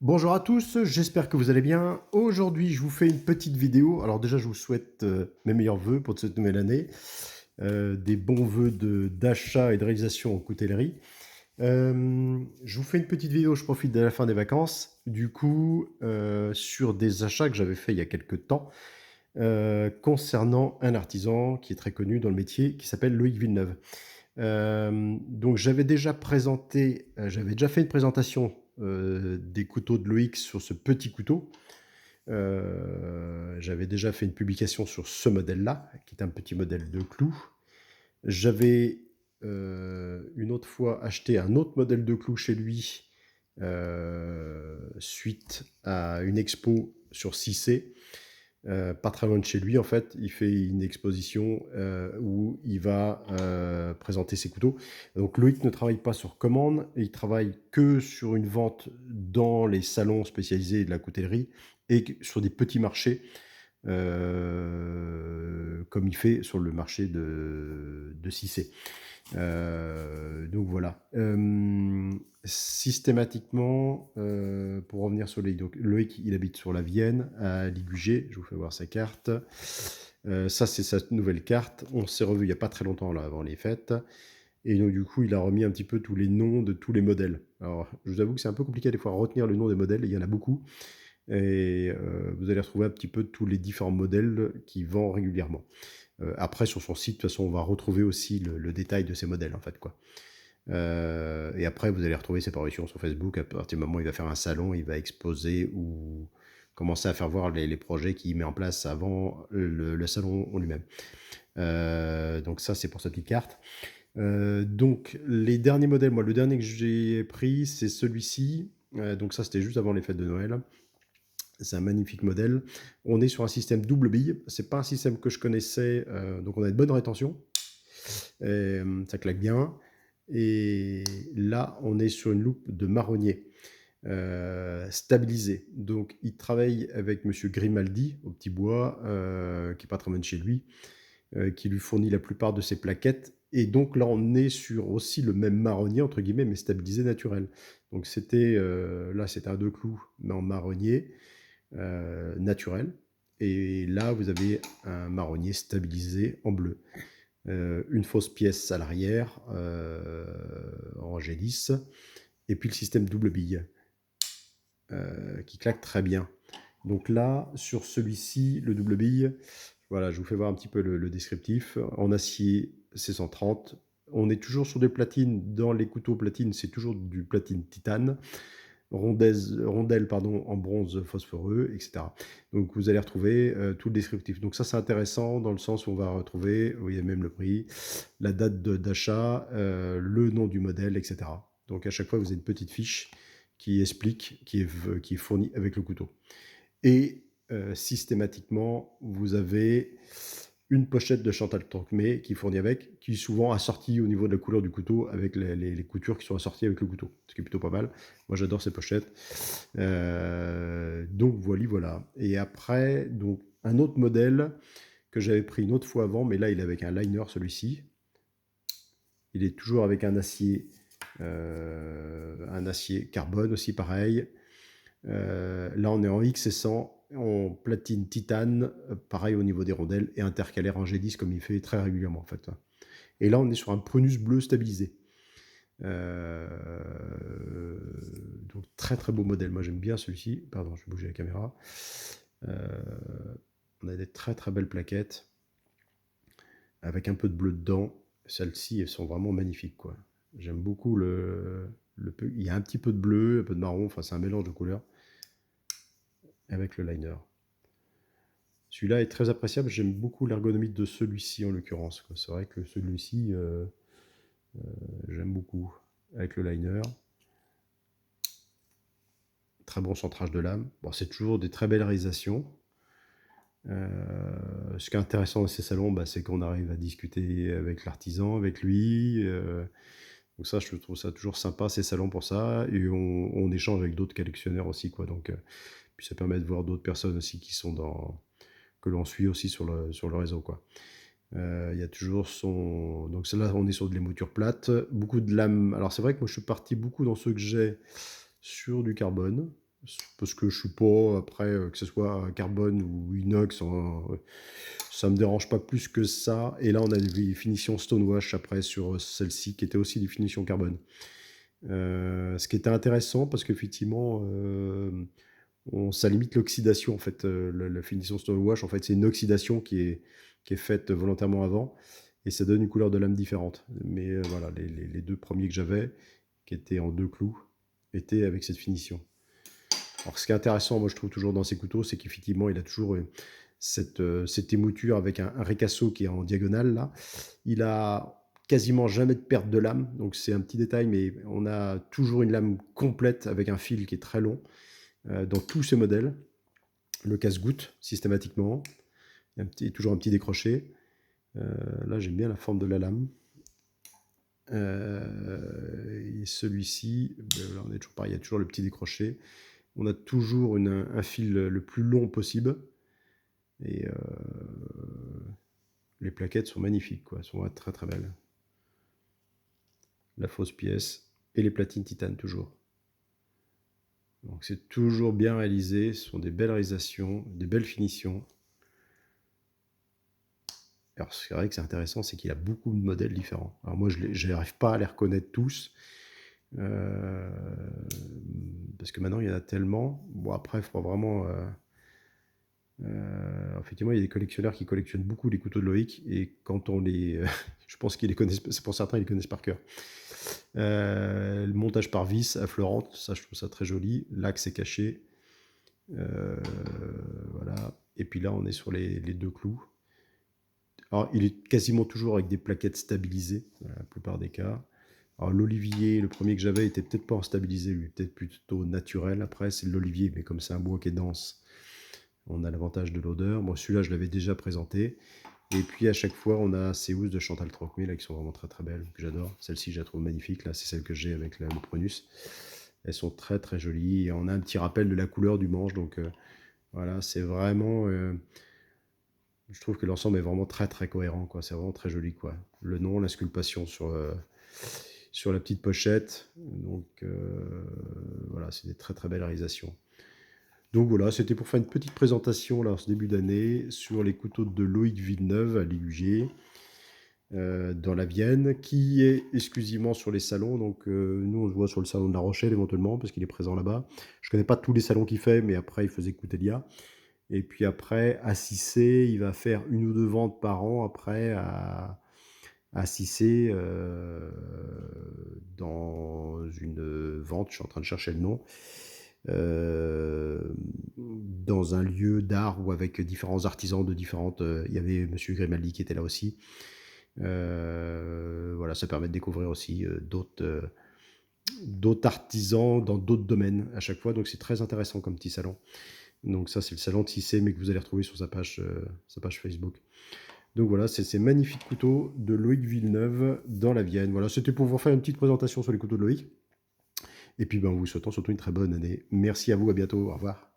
Bonjour à tous, j'espère que vous allez bien. Aujourd'hui, je vous fais une petite vidéo. Alors déjà, je vous souhaite mes meilleurs vœux pour cette nouvelle année, des bons vœux d'achat et de réalisation en coutellerie. Je vous fais une petite vidéo, je profite de la fin des vacances, du coup, sur des achats que j'avais fait il y a quelques temps, concernant un artisan qui est très connu dans le métier, qui s'appelle Loïc Villeneuve. Donc j'avais déjà fait une présentation des couteaux de Loïc sur ce petit couteau. J'avais déjà fait une publication sur ce modèle-là, qui est un petit modèle de clou. J'avais une autre fois acheté un autre modèle de clou chez lui suite à une expo sur 6C. Pas très loin de chez lui, en fait, il fait une exposition où il va présenter ses couteaux. Donc Loïc ne travaille pas sur commande, il travaille que sur une vente dans les salons spécialisés de la coutellerie et sur des petits marchés, comme il fait sur le marché de Cissé. Donc voilà. Systématiquement, pour revenir sur Loïc, il habite sur la Vienne, à Ligugé. Je vous fais voir sa carte. Ça, c'est sa nouvelle carte. On s'est revu il n'y a pas très longtemps, là, avant les fêtes. Et donc, du coup, il a remis un petit peu tous les noms de tous les modèles. Alors, je vous avoue que c'est un peu compliqué des fois à retenir le nom des modèles. Il y en a beaucoup. Et vous allez retrouver un petit peu tous les différents modèles qu'il vend régulièrement. Après, sur son site, de toute façon, on va retrouver aussi le détail de ces modèles, en fait, quoi. Et après, vous allez retrouver ses parutions sur Facebook. À partir du moment où il va faire un salon, il va exposer ou commencer à faire voir les projets qu'il met en place avant le salon en lui-même. Donc ça, c'est pour cette petite carte. Donc, les derniers modèles, moi, le dernier que j'ai pris, c'est celui-ci. Donc ça, c'était juste avant les fêtes de Noël. C'est un magnifique modèle. On est sur un système double bille. C'est pas un système que je connaissais, donc on a une bonne rétention. Ça claque bien. Et là, on est sur une loupe de marronnier stabilisée. Donc, il travaille avec Monsieur Grimaldi au Petit Bois, qui est pas très loin de chez lui, qui lui fournit la plupart de ses plaquettes. Et donc là, on est sur aussi le même marronnier, entre guillemets, mais stabilisé naturel. Donc là, c'était un deux clous, mais en marronnier naturel. Et là, vous avez un marronnier stabilisé en bleu. Une fausse pièce à l'arrière, en G10, et puis le système double bille, qui claque très bien. Donc là, sur celui-ci, le double bille, voilà, je vous fais voir un petit peu le descriptif. En acier C130, on est toujours sur des platines. Dans les couteaux platines, c'est toujours du platine titane. Rondelles pardon, en bronze phosphoreux, etc. Donc vous allez retrouver tout le descriptif. Donc ça, c'est intéressant dans le sens où on va retrouver, vous voyez même le prix, la date d'achat, le nom du modèle, etc. Donc à chaque fois, vous avez une petite fiche qui explique, qui est fournie avec le couteau. Et systématiquement, vous avez une pochette de Chantal Torquemé qui fournit avec, qui est souvent assortie au niveau de la couleur du couteau avec les coutures qui sont assorties avec le couteau, ce qui est plutôt pas mal. Moi, j'adore ces pochettes. Donc voilà. Et après, donc un autre modèle que j'avais pris une autre fois avant, mais là, il est avec un liner, celui-ci. Il est toujours avec un acier carbone aussi, pareil. Là, on est en XC100, en platine titane, pareil au niveau des rondelles, et intercalaire en G10 comme il fait très régulièrement en fait. Et là, on est sur un prunus bleu stabilisé. Euh, donc très très beau modèle. Moi, j'aime bien celui-ci. Pardon, je vais bouger la caméra. Euh, on a des très très belles plaquettes avec un peu de bleu dedans. Celles-ci, elles sont vraiment magnifiques, quoi. J'aime beaucoup il y a un petit peu de bleu, un peu de marron. Enfin, c'est un mélange de couleurs avec le liner. Celui-là est très appréciable. J'aime beaucoup l'ergonomie de celui-ci en l'occurrence. C'est vrai que celui-ci, j'aime beaucoup. Avec le liner. Très bon centrage de lame. Bon, c'est toujours des très belles réalisations. Ce qui est intéressant dans ces salons, c'est qu'on arrive à discuter avec l'artisan, avec lui. Donc ça, je trouve ça toujours sympa, ces salons pour ça. Et on échange avec d'autres collectionneurs aussi, quoi. Donc, puis ça permet de voir d'autres personnes aussi que l'on suit aussi sur le réseau, quoi. Il y a toujours son... Donc là, on est sur de l'émouture plate, beaucoup de lames. Alors c'est vrai que moi, je suis parti beaucoup dans ceux que j'ai sur du carbone. parce que je suis pas après, que ce soit carbone ou inox, ça me dérange pas plus que ça. Et là, on a des finitions Stonewash après sur celle-ci, qui était aussi des finitions carbone. Ce qui était intéressant parce qu'effectivement, ça limite l'oxydation en fait. La finition Stonewash, en fait, c'est une oxydation qui est faite volontairement avant et ça donne une couleur de lame différente. Mais voilà, les deux premiers que j'avais, qui étaient en 2 clous, étaient avec cette finition. Alors, ce qui est intéressant, moi, je trouve toujours dans ces couteaux, c'est qu'effectivement, il a toujours cette émouture avec un ricasso qui est en diagonale, là. Il a quasiment jamais de perte de lame, donc c'est un petit détail, mais on a toujours une lame complète avec un fil qui est très long dans tous ces modèles. Le casse-goutte, systématiquement. Il y a toujours un petit décroché. Là, j'aime bien la forme de la lame. Et celui-ci, ben, là, on est toujours pareil, il y a toujours le petit décroché. On a toujours un fil le plus long possible. Et les plaquettes sont magnifiques, quoi. Elles sont très très belles. La fausse pièce et les platines titane toujours. Donc c'est toujours bien réalisé. Ce sont des belles réalisations, des belles finitions. Alors c'est vrai que c'est intéressant, c'est qu'il a beaucoup de modèles différents. Alors moi, je n'arrive pas à les reconnaître tous. Parce que maintenant, il y en a tellement. Bon, après, il faudra vraiment... effectivement, il y a des collectionneurs qui collectionnent beaucoup les couteaux de Loïc et quand on les, je pense qu'ils les connaissent, c'est pour certains ils les connaissent par cœur. Le montage par vis à Florente, ça je trouve ça très joli. L'axe est caché, voilà. Et puis là on est sur les deux clous. Alors il est quasiment toujours avec des plaquettes stabilisées, dans la plupart des cas. Alors l'olivier, le premier que j'avais, était peut-être pas en stabilisé, lui, peut-être plutôt naturel. Après c'est l'olivier, mais comme c'est un bois qui est dense, on a l'avantage de l'odeur. Bon, celui-là, je l'avais déjà présenté. Et puis, à chaque fois, on a ces housses de Chantal Trocmé, là, qui sont vraiment très, très belles, que j'adore. Celle-ci, je la trouve magnifique. Là, c'est celle que j'ai avec le Prunus. Elles sont très, très jolies. Et on a un petit rappel de la couleur du manche. Donc, voilà, c'est vraiment... je trouve que l'ensemble est vraiment très, très cohérent, quoi. C'est vraiment très joli, quoi. Le nom, la sculptation sur la petite pochette. Donc, voilà, c'est des très, très belles réalisations. Donc voilà, c'était pour faire une petite présentation là, en ce début d'année sur les couteaux de Loïc Villeneuve à l'IUG dans la Vienne, qui est exclusivement sur les salons. Donc nous, on se voit sur le salon de La Rochelle éventuellement, parce qu'il est présent là-bas. Je connais pas tous les salons qu'il fait, mais après, il faisait Coutelia. Et puis après, à Cissé, il va faire 1 ou 2 ventes par an après à Cissé dans une vente, je suis en train de chercher le nom, dans un lieu d'art ou avec différents artisans de différentes... il y avait Monsieur Grimaldi qui était là aussi. Voilà, ça permet de découvrir aussi d'autres artisans dans d'autres domaines à chaque fois. Donc c'est très intéressant comme petit salon. Donc ça, c'est le salon Tissé, mais que vous allez retrouver sur sa page Facebook. Donc voilà, c'est ces magnifiques couteaux de Loïc Villeneuve dans la Vienne. Voilà, c'était pour vous faire une petite présentation sur les couteaux de Loïc. Et puis, ben, en vous souhaitant surtout une très bonne année. Merci à vous, à bientôt, au revoir.